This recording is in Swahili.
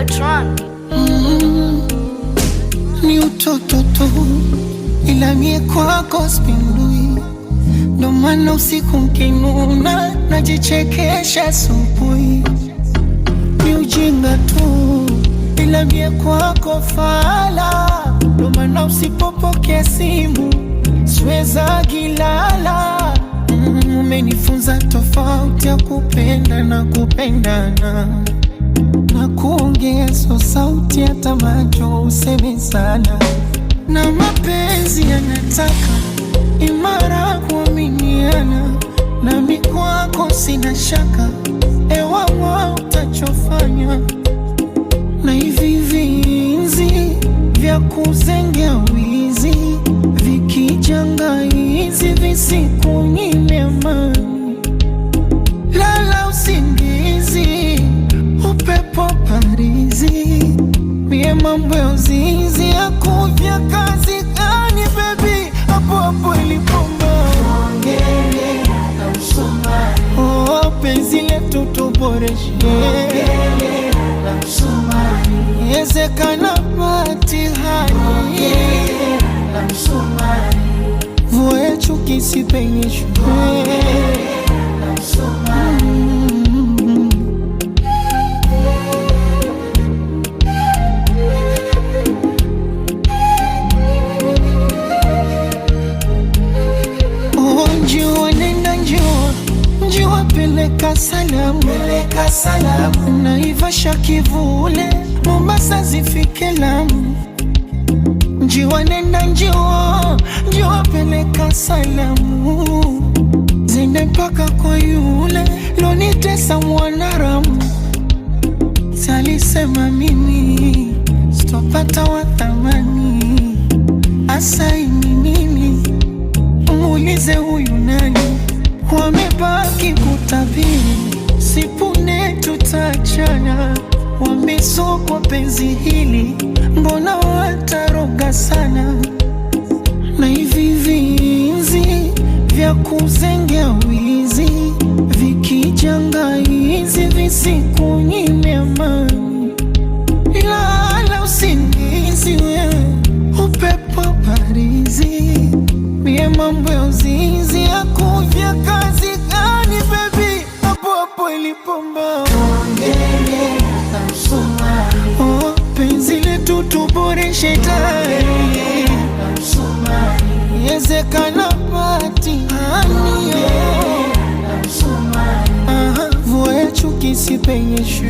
Videotron. Ni utoto tu, ila mie kwako spindui. Ndo maana usiku mkinuna najichekesha asubuhi. Ni ujinga tu, ila mie kwako fala. Ndo maana usipopokea simu siweza gilala. Umenifunza tofauti ya kupenda na kupendana, na kuongea so sauti hata macho useme sana. Na mapenzi yanataka imara kuaminiana, nami kwako sina shaka, ewa utachofanya. Na hivi vinzi vya kuzengea wizi vikijanga hizi visikunyime amani. Lala usingizi, upepo parizi, mie mambo ya uzinzi ya kuvya kazi gani baby, hapo hapo ilipomba. Ongele na msumari, oh penzi letu tuboreshe. Ongele na msumari, yezekana matihani. Ongele na msumari, vue chuki sipenyeshwe. Ongele na msumari. Peleka salamu, Naivasha kivule, Mombasa zifike Lamu. Njiwa nenda njiwa peleka salamu, zende mpaka kwa yule lonitesa mwanaramu. Salisema mimi sitopata wa thamani, asaini nini umuulize huyu nani. Wamebaki kutabiri sipune tutachana, wamesokwa penzi hili mbona wataroga sana. Na hivi vinzi vya kuzengea wizi vikijanga hizi visikunyime amani. Lala usingizi wewe, upepo parizi, mie mambo ya uzinzi ya kuvya kazi gani baby, hapo hapo ilipomba. Ongele na msumari, oh penzi letu tuboreshe tayari. Ongele na msumari, yezekana matihani. Ongele na msumari, vue chuki sipenyeshwe.